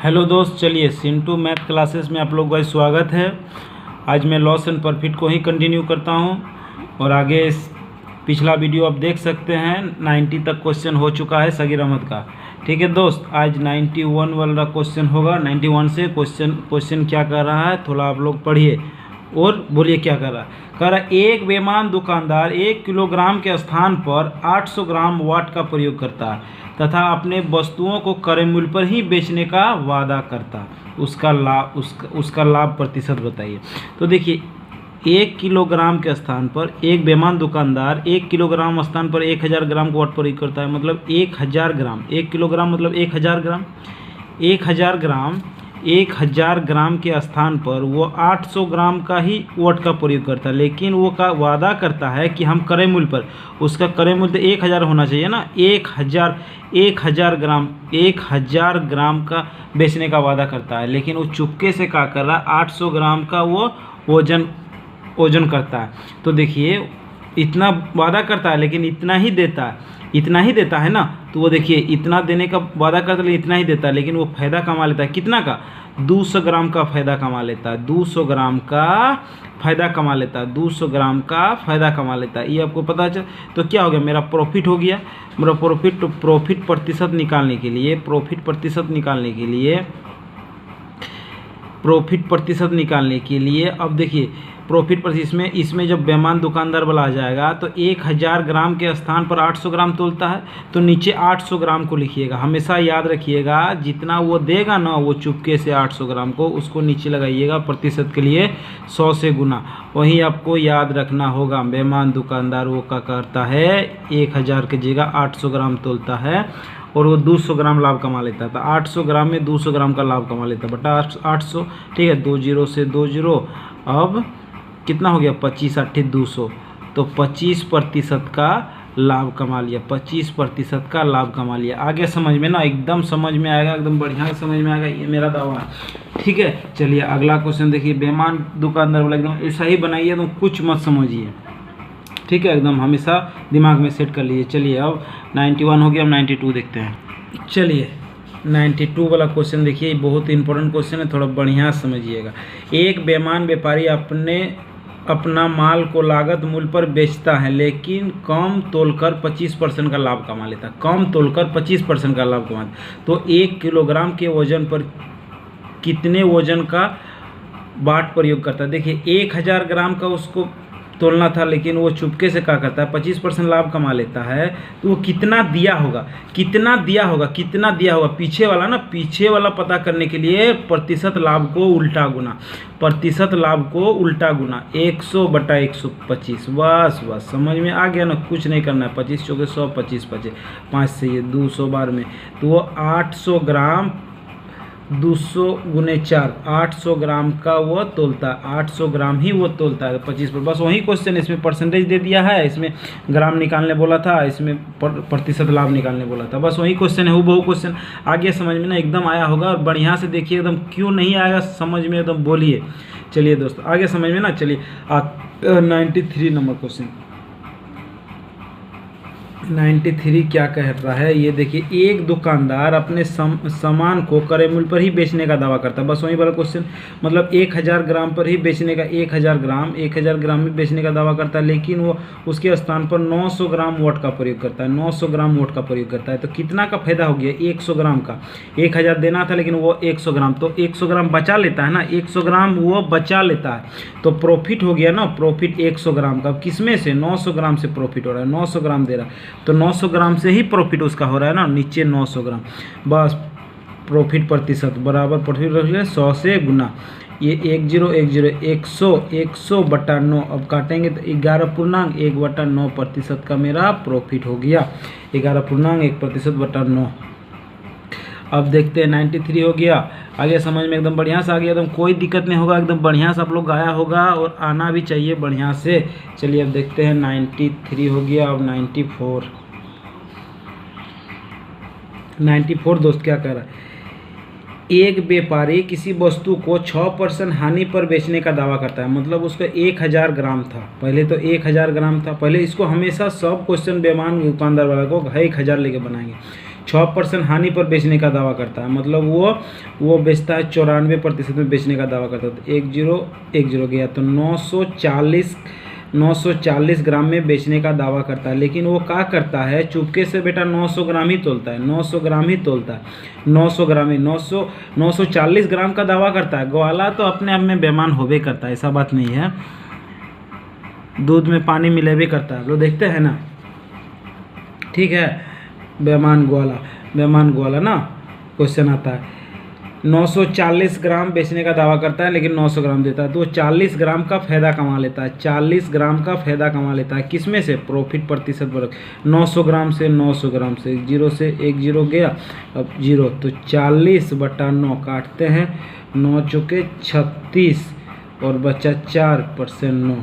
Hello दोस्त, चलिए Sintu math classes में आप लोग का स्वागत है। आज मैं लॉस एंड प्रॉफिट को ही कंटिन्यू करता हूं और आगे पिछला वीडियो आप देख सकते हैं। 90 तक क्वेश्चन हो चुका है सगीर अहमद का। ठीक है दोस्त, आज 91 वाला क्वेश्चन होगा। 91 से क्वेश्चन क्या कर रहा है थोड़ा आप लोग पढ़िए और बोलिए क्या कर रहा है। कह रहा है एक बेईमान दुकानदार 1 किलोग्राम के स्थान पर 800 ग्राम वाट का प्रयोग करता है तथा अपने वस्तुओं को क्रय मूल्य पर ही बेचने का वादा करता है। उसका लाभ प्रतिशत बताइए। तो देखिए 1 किलोग्राम के स्थान पर एक बेईमान दुकानदार 1 किलोग्राम स्थान पर 1000 ग्राम को वाट प्रयोग करता है। मतलब 1000 ग्राम, 1 किलोग्राम मतलब 1000 ग्राम। 1000 ग्राम के स्थान पर वो 800 ग्राम का ही वाट का प्रयोग करता है, लेकिन वो का वादा करता है कि हम क्रय मूल्य पर, उसका क्रय मूल्य तो 1000 होना चाहिए ना। 1000 ग्राम का बेचने का वादा करता है, लेकिन वो चुपके से क्या कर रहा है, 800 ग्राम का वो वजन करता है। तो देखिए इतना वादा करता है लेकिन इतना ही देता है ना। तो वो देखिए इतना देने का वादा करता है लेकिन इतना ही देता है, लेकिन वो फ़ायदा कमा लेता है। कितना का? 200 ग्राम का फ़ायदा कमा लेता है। 200 ग्राम का फ़ायदा कमा लेता है। 200 ग्राम का फ़ायदा कमा लेता है। ये आपको पता चल तो क्या हो गया, मेरा प्रॉफिट हो गया। मेरा प्रॉफिट प्रतिशत निकालने के लिए अब देखिए प्रॉफिट पर इसमें जब बेईमान दुकानदार वाला आ जाएगा तो 1000 ग्राम के स्थान पर 800 ग्राम तोलता है, तो नीचे 800 ग्राम को लिखिएगा। हमेशा याद रखिएगा जितना वो देगा ना, वो चुपके से 800 ग्राम को उसको नीचे लगाइएगा। प्रतिशत के लिए 100 से गुना, वहीं आपको याद रखना होगा। बेईमान दुकानदार वो क्या करता है, 1000 की जगह 800 ग्राम तोलता है और वो 200 ग्राम लाभ कमा लेता था। 800 ग्राम में 200 ग्राम का लाभ कमा लेता बटा 800। ठीक है, 2 0 से 2 0, अब कितना हो गया, 25 8 200। तो 25% का लाभ कमा लिया। 25% का लाभ कमा लिया। आगे समझ में ना, एकदम समझ में आएगा, एकदम बढ़िया समझ में आएगा, ये मेरा दावा है। ठीक है, चलिए अगला क्वेश्चन देखिए। बेईमान दुकानदार वाला एकदम ऐसा ही बनाइए, तो कुछ मत समझिए। ठीक है, एकदम हमेशा दिमाग में सेट कर लीजिए। चलिए अब 91 हो गया, अब 92 देखते हैं। चलिए 92 वाला क्वेश्चन देखिए, बहुत इंपॉर्टेंट क्वेश्चन है, थोड़ा बढ़िया समझिएगा। एक बेईमान व्यापारी अपना माल को लागत मूल्य पर बेचता है, लेकिन कम तोलकर 25% का लाभ कमा लेता है। कम तोलकर 25% का लाभ कमाता है। तो 1 किलोग्राम के वजन पर कितने वजन का वाट प्रयोग करता है। देखिए 1000 ग्राम का उसको तोलना था, लेकिन वो चुपके से क्या करता है, 25% लाभ कमा लेता है। तो वो कितना दिया होगा पीछे वाला पता करने के लिए प्रतिशत लाभ को उल्टा गुना 100/125। बस समझ में आ गया ना, कुछ नहीं करना है। 25 चौके 100, 25 5 से ये 200 बार में, तो वो 800 ग्राम 200 गुने 4, 800 ग्राम का वो तोलता है। 800 ग्राम ही वो तोलता है 25 पर। बस वही क्वेश्चन, इसमें परसेंटेज दे दिया है, इसमें ग्राम निकालने बोला था, इसमें प्रतिशत लाभ निकालने बोला था। बस वही क्वेश्चन है, वो क्वेश्चन। आगे समझ में ना एकदम आया होगा, और बढ़िया से देखिए एकदम। क्यों नहीं आएगा समझ में, एकदम बोलिए। चलिए दोस्त आगे समझ में ना। चलिए 93 नंबर क्वेश्चन। 93 क्या कह रहा है, ये देखिए। एक दुकानदार अपने सामान को क्रय मूल्य पर ही बेचने का दावा करता है। बस वही वाला क्वेश्चन, मतलब 1000 ग्राम पर ही बेचने का, 1000 ग्राम में बेचने का दावा करता है, लेकिन वो उसके स्थान पर 900 ग्राम वाट का प्रयोग करता है। 900 ग्राम वाट का प्रयोग करता है। तो कितना का फायदा हो गया, 100 ग्राम का। 1000 देना था, लेकिन वो 100 ग्राम, तो 100 ग्राम बचा लेता है ना। 100 ग्राम वो बचा लेता है, तो प्रॉफिट हो गया ना। प्रॉफिट 100 ग्राम का, किसमें से, 900 ग्राम से प्रॉफिट हो रहा है। 900 ग्राम दे रहा है, तो 900 ग्राम से ही प्रॉफिट उसका हो रहा है ना, नीचे 900 ग्राम। बस प्रॉफिट प्रतिशत बराबर प्रॉफिट रख लिया 100 से गुना। ये 100/9। अब काटेंगे तो 11.1/9% का मेरा प्रॉफिट हो गया। 11.1%/9। अब देखते हैं 93 हो गया। आगे समझ में एकदम बढ़िया से आ गया, एकदम कोई दिक्कत नहीं होगा, एकदम बढ़िया से आप लोग गाया होगा, और आना भी चाहिए बढ़िया से। चलिए अब देखते हैं 93 हो गया। अब 94 दोस्त क्या कह रहा है। एक व्यापारी किसी वस्तु को 6% हानि पर बेचने का दावा करता है। मतलब उसका 1000 ग्राम था, पहले तो 1000 ग्राम था। पहले इसको हमेशा सब क्वेश्चन बेईमान दुकानदार वाला को 1000 लेके बनाएंगे। 6% हानि पर बेचने का दावा करता है, मतलब वो बेचता है 94% में बेचने का दावा करता है। तो 1010 गया, तो 940 ग्राम में बेचने का दावा करता है। लेकिन वो क्या करता है, चुपके से बेटा 900 ग्राम ही तोलता है, 900 ग्राम ही तोलता है, 900 ग्राम ही 940 ग्राम का दावा करता है। ग्वाला तो अपने आप में बेईमान होबे करता है, ऐसा बात नहीं है, दूध में पानी मिले भी करता है, लोग देखते हैं ना, ठीक है। बेईमान ग्वाला ना क्वेश्चन आता है। 940 ग्राम बेचने का दावा करता है लेकिन 900 ग्राम देता है, तो वो 40 ग्राम का फ़ायदा कमा लेता है, 40 ग्राम का फ़ायदा कमा लेता है। किस में से, प्रॉफिट प्रतिशत वर्ग, 900 ग्राम से 900 ग्राम से, 0 से 1 0 गया, अब 0, तो 40/9 काटते हैं, 9 चौके 36 और बचा 4% 9।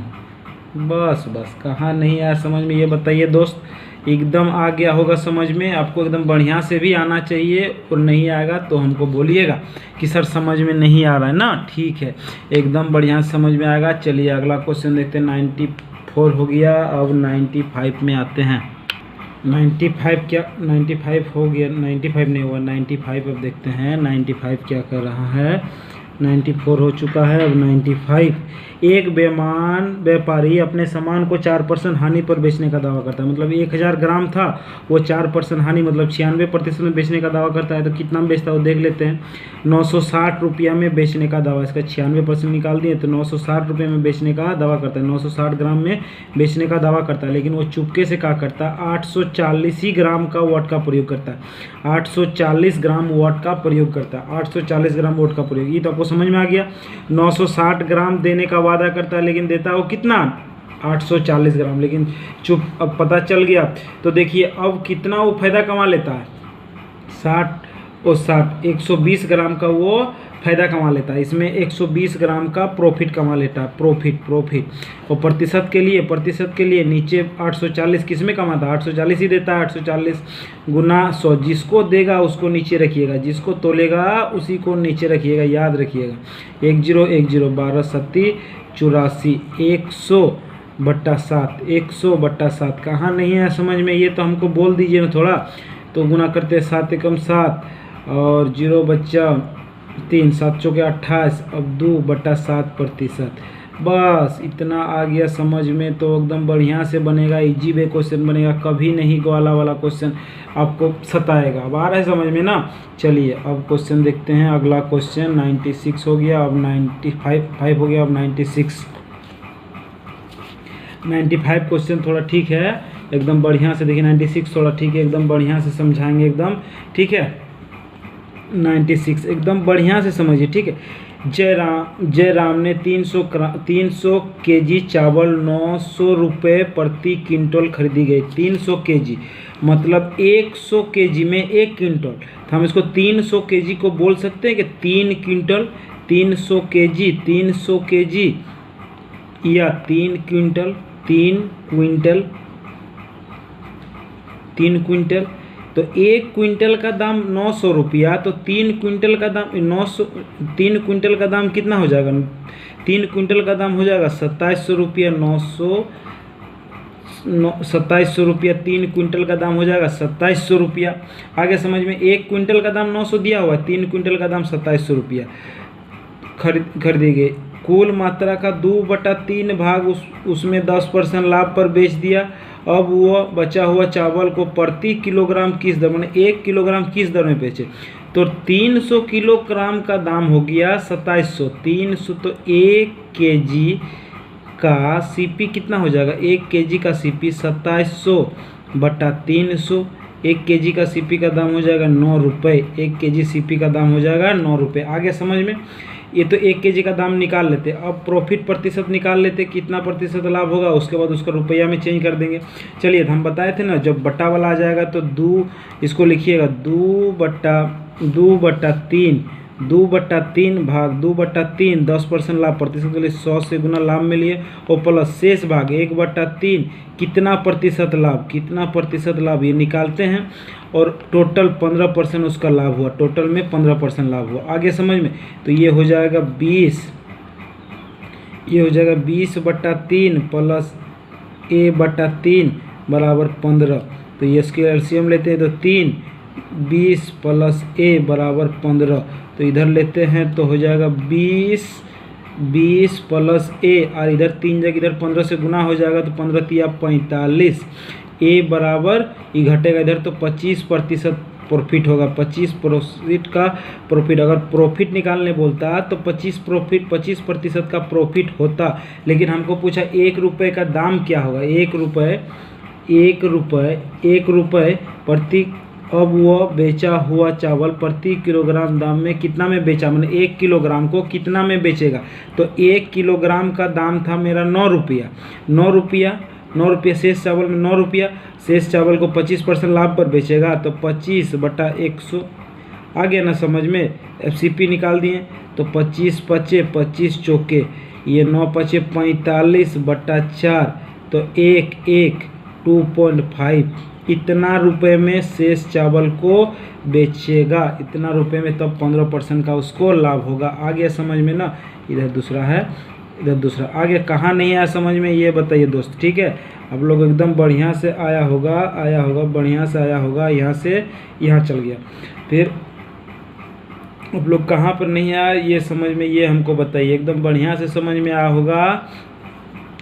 बस कहाँ नहीं आया समझ में, ये बताइए दोस्त। एकदम आ गया होगा समझ में, आपको एकदम बढ़िया से भी आना चाहिए, और नहीं आएगा तो हमको बोलिएगा कि सर समझ में नहीं आ रहा है ना, ठीक है, एकदम बढ़िया से समझ में आएगा। चलिए अगला क्वेश्चन देखते हैं। 94 हो गया, अब 95 में आते हैं। 95 क्या, 95 हो गया, 95 नहीं हुआ, 95 अब देखते हैं 95 क्या कर रहा है। 94 हो चुका है, अब 95। एक बेईमान व्यापारी अपने सामान को 4% हानि पर बेचने का दावा करता है, मतलब 1000 ग्राम था, वो 4% हानि मतलब 96% में बेचने का दावा करता है। तो कितना में बेचता है वो देख लेते हैं। 960 रुपया में बेचने का दावा, इसका 96% निकाल दिए तो 960 रुपये में बेचने का दावा करता है, 960 ग्राम में बेचने का दावा करता है। लेकिन वो चुपके से क्या करता है, 840 ही ग्राम का वॉट का प्रयोग करता है, 840 ग्राम वॉट का प्रयोग करता है, 840 ग्राम वॉट का प्रयोग। ये तो आपको समझ में आ गया। 960 ग्राम देने का वादा करता है लेकिन देता है वो कितना, 840 ग्राम, लेकिन चुप, अब पता चल गया। तो देखिए अब कितना वो फायदा कमा लेता है, 120 ग्राम का वो फायदा कमा लेता है, इसमें 120 ग्राम का प्रॉफिट कमा लेता है, प्रॉफिट। और प्रतिशत के लिए नीचे 840 किस में कमाता है, 840 ही देता है, 840 गुना 100, जिसको देगा उसको नीचे रखिएगा, जिसको तोलेगा उसी को नीचे रखिएगा, याद रखिएगा। 1010 12 7 84, 100/7, 100/7 कहाँ नहीं है समझ में, ये तो हमको बोल दीजिए ना थोड़ा। तो गुना करते हैं 7 एकम 7 और 0 बच्चा 3, 7 चौके 28, अब 2/7%। बस इतना आ गया समझ में, तो एकदम बढ़िया से बनेगा, इजी वे क्वेश्चन बनेगा, कभी नहीं ग्वाला वाला क्वेश्चन आपको सताएगा। अब आ रहा है समझ में ना। चलिए अब क्वेश्चन देखते हैं, अगला क्वेश्चन 96 हो गया, अब 95 हो गया, अब 95 क्वेश्चन थोड़ा ठीक है, एकदम बढ़िया से देखिए। 96 थोड़ा ठीक है, एकदम बढ़िया से समझाएंगे, एकदम ठीक है। 96 एकदम बढ़िया से समझिए, ठीक है। जयराम ने 300 केजी चावल 900 रुपये प्रति क्विंटल खरीदी गई। 300 केजी मतलब 100 केजी में 1 क्विंटल, तो हम इसको 300 केजी को बोल सकते हैं कि 3 क्विंटल, 300 केजी या 3 क्विंटल, 3 क्विंटल। तो 1 क्विंटल का दाम 900 रुपया, तो 3 क्विंटल का दाम 3 क्विंटल का दाम कितना हो जाएगा, 3 क्विंटल का दाम हो जाएगा 2700 रुपया। 2700 रुपया, 3 क्विंटल का दाम हो जाएगा 2700 रुपया। आगे समझ में, 1 क्विंटल का दाम 900 दिया हुआ है, 3 क्विंटल का दाम 2700 रुपया खरीदी गई। कुल मात्रा का 2/3 भाग उसमें 10% लाभ पर बेच दिया। अब वो बचा हुआ चावल को प्रति किलोग्राम किस दर, मैंने 1 किलोग्राम किस दर में बेचे, तो 300 किलोग्राम का दाम हो गया 2700। 300 तो 1 केजी का सीपी कितना हो जाएगा, 1 केजी का सीपी 2700/300। 1 केजी का सीपी का दाम हो जाएगा 9 रुपये, 1 केजी सीपी का दाम हो जाएगा 9 रुपये। आगे समझ में, ये तो 1 केजी का दाम निकाल लेते। अब प्रॉफिट प्रतिशत निकाल लेते, कितना प्रतिशत लाभ होगा, उसके बाद उसका रुपया में चेंज कर देंगे। चलिए हम बताए थे ना, जब बट्टा वाला आ जाएगा तो इसको लिखिएगा 2/3 भाग 2/3 10% लाभ प्रतिशत के लिए 100 से गुना लाभ में लिए, और प्लस शेष भाग 1/3 कितना प्रतिशत लाभ ये निकालते हैं, और टोटल 15% उसका लाभ हुआ, टोटल में 15% लाभ हुआ। आगे समझ में, तो ये हो जाएगा 20/3 प्लस A/3 बराबर 15। तो ये इसके एलसीएम लेते हैं तो 3 20 प्लस ए बराबर 15। तो इधर लेते हैं तो हो जाएगा 20 प्लस ए, और इधर 3 जगह इधर 15 से गुना हो जाएगा तो 15 तिया 45। ए बराबर ये घटेगा इधर तो 25% प्रॉफिट होगा। 25% का प्रॉफिट, अगर प्रॉफिट निकालने बोलता तो 25% का प्रॉफिट होता, लेकिन हमको पूछा 1 रुपये का दाम क्या होगा। 1 रुपये प्रति, अब वह बेचा हुआ चावल प्रति किलोग्राम दाम में कितना में बेचा, मतलब 1 किलोग्राम को कितना में बेचेगा। तो 1 किलोग्राम का दाम था मेरा 9 रुपया। 9 रुपया शेष चावल में 9 रुपया, शेष चावल को 25% लाभ पर बेचेगा तो 25/100। आ गया ना समझ में। एफसीपी निकाल दिए तो 25 पचे 25 चौके, ये 9 पचे 45/4, तो 2.5 इतना रुपए में शेष चावल को बेचेगा, इतना रुपए में, तब 15% का उसको लाभ होगा। आ गया समझ में ना। इधर दूसरा है, इधर दूसरा। आगे कहाँ नहीं आया समझ में ये बताइए दोस्त, ठीक है। आप लोग एकदम बढ़िया से आया होगा, बढ़िया से आया होगा, यहाँ से यहाँ चल गया। फिर आप लोग कहाँ पर नहीं आया ये समझ में, ये हमको बताइए। एकदम बढ़िया से समझ में आया होगा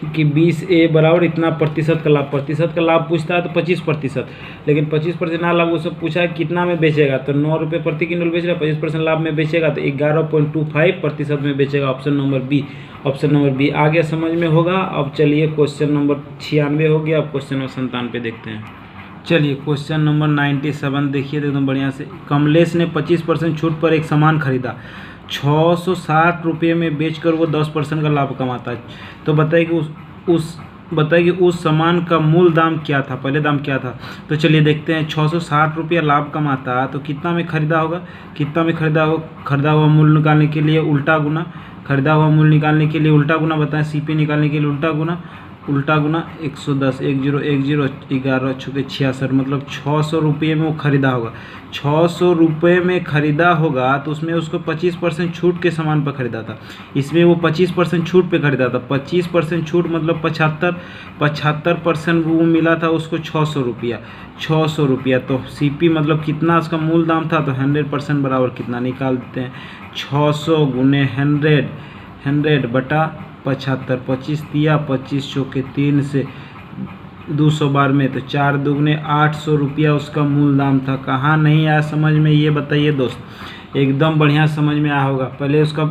कि 20A बराबर इतना प्रतिशत का लाभ। प्रतिशत का लाभ पूछता है तो 25%, लेकिन 25% ना लाभ, वो सब पूछा है कितना में बेचेगा, तो 9 रुपये प्रति क्विंटल बेच रहा है, 25% लाभ में बेचेगा तो 11.25% में बेचेगा। ऑप्शन नंबर बी आ गया समझ में होगा। अब चलिए क्वेश्चन नंबर 96 हो गया, अब क्वेश्चन नंबर 97 देखते हैं। चलिए क्वेश्चन नंबर 97 देखिए एकदम बढ़िया से। कमलेश ने 25% छूट पर एक सामान खरीदा, 660 रुपये में बेचकर वो 10% का लाभ कमाता है। तो बताइए कि उस सामान का मूल दाम क्या था, पहले दाम क्या था। तो चलिए देखते हैं। 660 रुपया लाभ कमाता तो कितना में खरीदा होगा, खरीदा हुआ मूल्य निकालने के लिए उल्टा गुना, बताएं। सीपी निकालने के लिए उल्टा गुना 110, 11 छुके 66, मतलब 600 रुपये में वो खरीदा होगा। 600 रुपये में खरीदा होगा तो उसमें उसको 25% छूट के सामान पर खरीदा था, इसमें वो 25% छूट पे खरीदा था। 25% छूट मतलब 75% वो मिला था उसको 600 रुपया। तो सीपी मतलब कितना उसका मूल दाम था, तो 100% बराबर कितना निकाल देते हैं, 600 गुने 100 बटा 75, 25 दिया 25 चौके 3 से 200 बार में, तो 4 दुगने 800 रुपया उसका मूल दाम था। कहाँ नहीं आया समझ में ये बताइए दोस्त। एकदम बढ़िया समझ में आया होगा। पहले उसका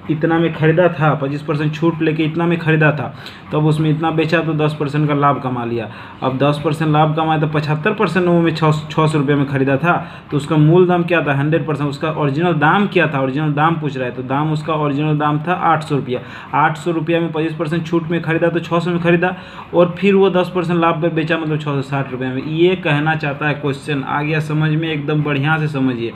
इतना में खरीदा था, 25% छूट लेके इतना में खरीदा था, तब तो उसमें इतना बेचा तो 10% का लाभ कमा लिया। अब 10% लाभ कमाया तो 75% वो में 600 रुपये में खरीदा था, तो उसका मूल दाम क्या था 100%। उसका ओरिजिनल दाम क्या था, ओरिजिनल दाम पूछ रहा है, तो दाम उसका ओरिजिनल दाम था 800 रुपया। 800 रुपया में 25% छूट में खरीदा तो 600 में खरीदा, और फिर वो 10% लाभ पर बेचा, मतलब 660 रुपये में। ये कहना चाहता है क्वेश्चन। आ गया समझ में, एकदम बढ़िया से समझिए।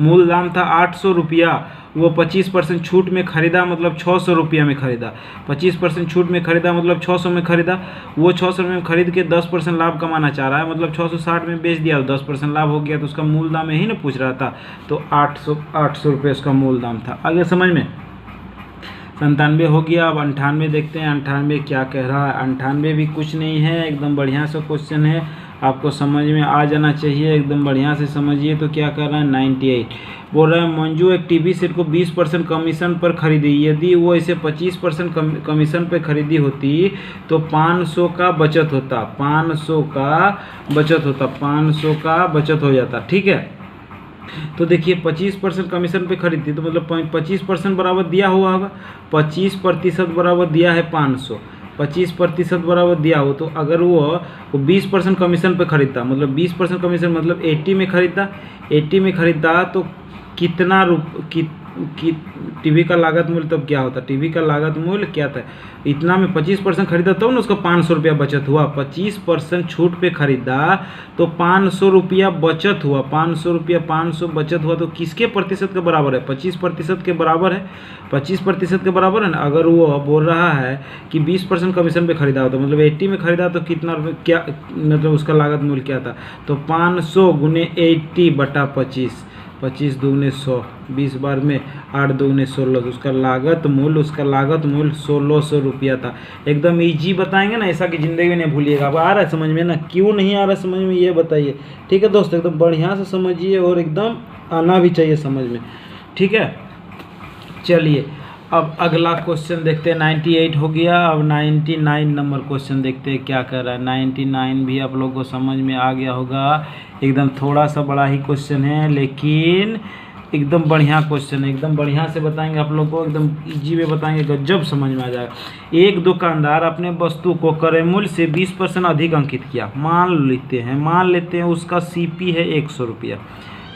मूल दाम था 800 रुपया, वो 25% छूट में खरीदा, मतलब 600 रुपया में खरीदा। 25% छूट में खरीदा मतलब 600 में खरीदा। वो 600 में खरीद के 10% लाभ कमाना चाह रहा है, मतलब 660 में बेच दिया तो 10% लाभ हो गया, तो उसका मूल दाम यही ना पूछ रहा था, तो 800 रुपये उसका मूल दाम था। आगे समझ में। 97 हो गया। अब 98 देखते हैं। 98 क्या कह रहा है। 98 भी कुछ नहीं है, एकदम बढ़िया सा क्वेश्चन है, आपको समझ में आ जाना चाहिए। एकदम बढ़िया से समझिए। तो क्या कर रहा है 98 बोल रहा है, मंजू एक टीवी सेट को 20% कमीशन पर खरीदी, यदि वो इसे 25% कमीशन पर खरीदी होती तो 500 का बचत होता, 500 का बचत हो जाता। ठीक है, तो देखिए 25% कमीशन पे खरीदती तो मतलब 25% बराबर दिया हुआ होगा, 25% बराबर दिया है 500, 25% बराबर दिया हो, तो अगर वो 20% कमीशन पे खरीदता, मतलब 20% कमीशन मतलब 80 में खरीदता तो कितना टीवी का लागत मूल्य तब क्या होता, टीवी का लागत मूल्य क्या था, इतना में 25% खरीदा तब ना उसका 500 रुपया बचत हुआ। 25% छूट पे खरीदा तो 500 रुपया बचत हुआ, 500 बचत हुआ, तो किसके प्रतिशत के बराबर है, 25% के बराबर है, 25% के बराबर है ना। अगर वो बोल रहा है कि 20% कमीशन पे खरीदा हो तो मतलब 80 में खरीदा तो कितना रुपये, क्या मतलब उसका लागत मूल्य क्या था, तो 500 गुने 80 बटा 25, 25 दूने 100, 20 बार में 8 दूने 16, तो उसका लागत मूल्य 1600 रुपया था। एकदम ईजी बताएंगे ना, ऐसा कि ज़िंदगी में नहीं भूलिएगा। अब आ रहा है समझ में ना, क्यों नहीं आ रहा है समझ में ये बताइए। ठीक है दोस्त, एकदम बढ़िया से समझिए और एकदम आना भी चाहिए समझ में। ठीक है, चलिए अब अगला क्वेश्चन देखते हैं। 98 हो गया, अब 99 नंबर क्वेश्चन देखते हैं क्या कर रहा है। 99 भी आप लोग को समझ में आ गया होगा। एकदम थोड़ा सा बड़ा ही क्वेश्चन है, लेकिन एकदम बढ़िया क्वेश्चन है। एकदम बढ़िया से बताएंगे आप लोग को, एकदम इजी में बताएंगे, गजब समझ में आ जाएगा। एक दुकानदार अपने वस्तु को क्रय मूल्य से 20% अधिक अंकित किया। मान लेते हैं उसका सीपी है 100 रुपया।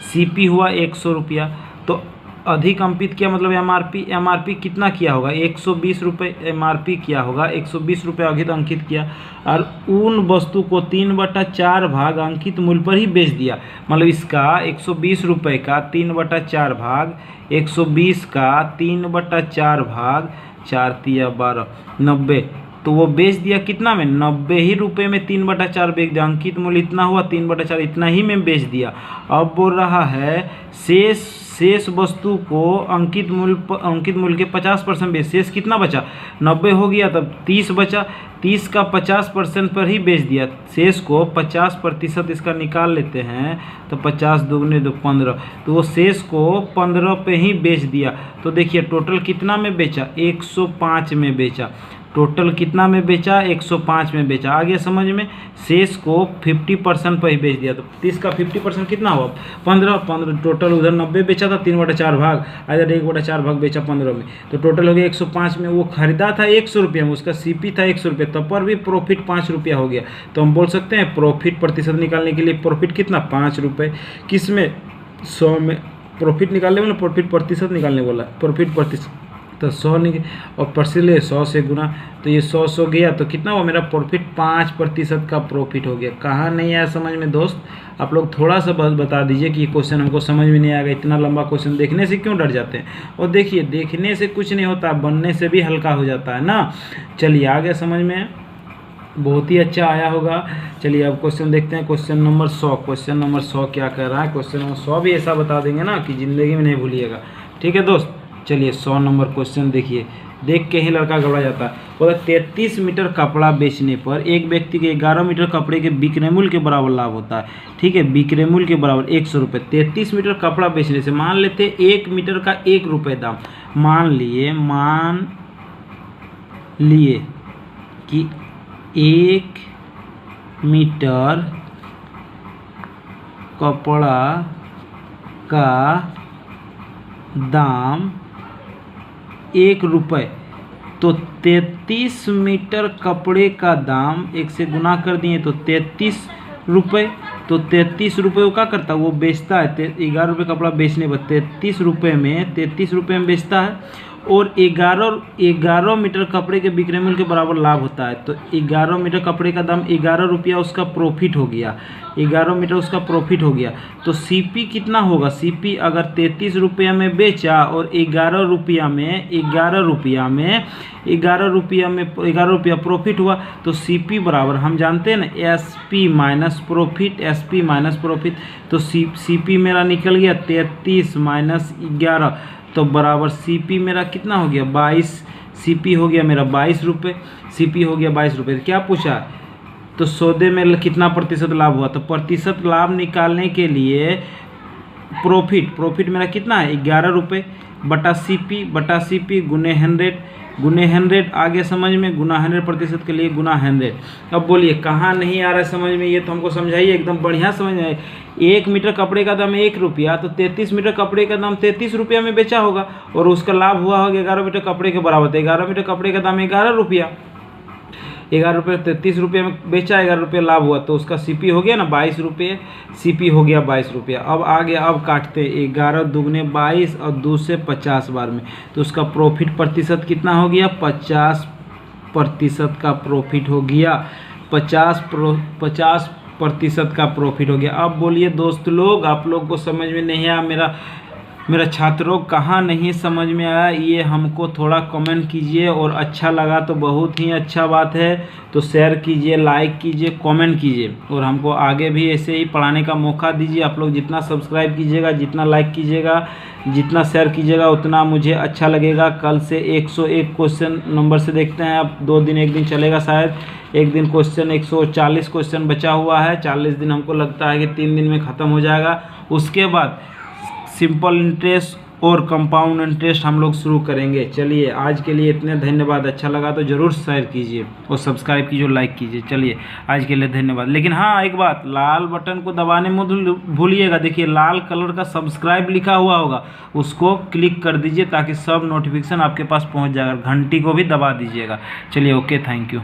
सीपी हुआ 100 रुपया, तो अधिक अंकित किया मतलब एमआरपी कितना किया होगा, 120 रुपये एमआरपी किया होगा, 120 रुपये अधिक अंकित किया और उन वस्तु को 3/4 भाग अंकित मूल्य पर ही बेच दिया। मतलब इसका 120 रुपये का 3/4 भाग, 120 का 3/4 भाग, 4 तिया 12, 90, तो वो बेच दिया कितना में, 90 ही रुपये में 3/4 बेच दिया। अंकित मूल्य इतना हुआ, 3/4 इतना ही में बेच दिया। अब बोल रहा है शेष वस्तु को अंकित मूल्य के 50% बेच, शेष कितना बचा, 90 हो गया, तब 30 बचा, 30 का 50% पर ही बेच दिया। शेष को 50% इसका निकाल लेते हैं, तो 50 दूगने 15, तो वो शेष को 15 पे ही बेच दिया। तो देखिए टोटल कितना में बेचा, 105 में बेचा। टोटल कितना में बेचा, 105 में बेचा। आगे समझ में, शेष को 50% पर ही बेच दिया, तो 30 का 50% कितना हुआ, 15। टोटल उधर 90 बेचा था, 3/4 भाग, इधर 1/4 भाग बेचा 15 में, तो टोटल हो गया 105 में। वो खरीदा था 100 रुपये में, उसका सीपी था 100 रुपये, तब पर भी प्रॉफिट 5 रुपया हो गया। तो हम बोल सकते हैं प्रॉफिट प्रतिशत निकालने के लिए प्रॉफिट कितना, 5 रुपये। किस में, 100 में। प्रॉफिट निकालने वाला प्रॉफिट प्रतिशत निकालने वाला, प्रॉफिट प्रतिशत, तो 100 और परसेंट 100 से गुना, तो ये 100 गया, तो कितना हुआ मेरा प्रॉफिट, 5% का प्रॉफिट हो गया। कहाँ नहीं आया समझ में दोस्त, आप लोग थोड़ा सा बस बता दीजिए कि ये क्वेश्चन हमको समझ में नहीं आएगा। इतना लंबा क्वेश्चन देखने से क्यों डर जाते हैं। और देखिए देखने से कुछ नहीं होता, बनने से भी हल्का हो जाता है ना। चलिए आगे समझ में, बहुत ही अच्छा आया होगा। चलिए अब क्वेश्चन देखते हैं, क्वेश्चन नंबर 100। क्वेश्चन नंबर 100 क्या कह रहा है, क्वेश्चन नंबर 100 भी ऐसा बता देंगे ना कि ज़िंदगी में नहीं भूलिएगा। ठीक है दोस्त, चलिए 100 नंबर क्वेश्चन देखिए, देख के ही लड़का घबरा जाता है। बोला 33 मीटर कपड़ा बेचने पर एक व्यक्ति के 11 मीटर कपड़े के बिक्री मूल्य के बराबर लाभ होता है। ठीक है, बिक्री मूल्य के बराबर 100 रुपये। 33 मीटर कपड़ा बेचने से, मान लेते 1 मीटर का 1 रुपये दाम, मान लिए कि 1 मीटर कपड़ा का दाम 1 रुपये, तो 33 मीटर कपड़े का दाम 1 से गुना कर दिए तो 33 रुपये। तो 33 रुपये वो क्या करता है, वो बेचता है 11 रुपये कपड़ा बेचने पर 33 रुपये में बेचता है, और 11 मीटर कपड़े के बिक्री मूल्य के बराबर लाभ होता है। तो 11 मीटर कपड़े का दाम 11 रुपया उसका प्रॉफिट हो गया, 11 मीटर उसका प्रॉफिट हो गया। तो सीपी कितना होगा, सीपी अगर 33 रुपया में बेचा और 11 रुपया प्रॉफिट हुआ, तो सीपी बराबर हम जानते हैं ना, एसपी माइनस प्रॉफिट। तो सीपी मेरा निकल गया 33 माइनस 11, तो बराबर सीपी मेरा कितना हो गया, 22। सीपी हो गया मेरा 22 रुपये, सीपी हो गया 22 रुपये। क्या पूछा, तो सौदे में कितना प्रतिशत लाभ हुआ, तो प्रतिशत लाभ निकालने के लिए प्रॉफिट मेरा कितना है, 11 रुपये बटा सीपी गुने 100। आगे समझ में, गुना 100% के लिए गुना 100। अब बोलिए कहाँ नहीं आ रहा है समझ में, ये तो हमको समझाइए, एकदम बढ़िया समझ में आए। 1 मीटर कपड़े का दाम 1 रुपया, तो 33 मीटर कपड़े का दाम 33 रुपया में बेचा होगा, और उसका लाभ हुआ होगा 11 मीटर कपड़े के बराबर। तो 11 मीटर कपड़े का दाम 11 रुपया, 11 रुपये 33 रुपये में बेचा, 11 रुपये लाभ हुआ, तो उसका सीपी हो गया ना 22 रुपये, सीपी हो गया 22 रुपया। अब आगे अब काटते 11 दूगने 22 और 2 से 50 बार में, तो उसका प्रॉफिट प्रतिशत कितना हो गया, 50% का प्रॉफिट हो गया, 50% का प्रॉफिट हो गया। अब बोलिए दोस्त लोग, आप लोग को समझ में नहीं आया मेरा मेरा छात्रों कहाँ नहीं समझ में आया ये हमको थोड़ा कमेंट कीजिए, और अच्छा लगा तो बहुत ही अच्छा बात है, तो शेयर कीजिए, लाइक कीजिए, कमेंट कीजिए, और हमको आगे भी ऐसे ही पढ़ाने का मौका दीजिए। आप लोग जितना सब्सक्राइब कीजिएगा, जितना लाइक कीजिएगा, जितना शेयर कीजिएगा, उतना मुझे अच्छा लगेगा। कल से 101 क्वेश्चन नंबर से देखते हैं। अब 2 दिन 1 दिन चलेगा, शायद एक दिन क्वेश्चन 140 क्वेश्चन बचा हुआ है। 40 दिन हमको लगता है कि 3 दिन में ख़त्म हो जाएगा। उसके बाद सिंपल इंटरेस्ट और कंपाउंड इंटरेस्ट हम लोग शुरू करेंगे। चलिए आज के लिए इतने, धन्यवाद। अच्छा लगा तो ज़रूर शेयर कीजिए और सब्सक्राइब कीजिए, लाइक कीजिए। चलिए आज के लिए धन्यवाद। लेकिन हाँ, एक बात, लाल बटन को दबाने मत भूलिएगा। देखिए लाल कलर का सब्सक्राइब लिखा हुआ होगा, उसको क्लिक कर दीजिए ताकि सब नोटिफिकेशन आपके पास पहुँच जाएगा। घंटी को भी दबा दीजिएगा। चलिए ओके, थैंक यू।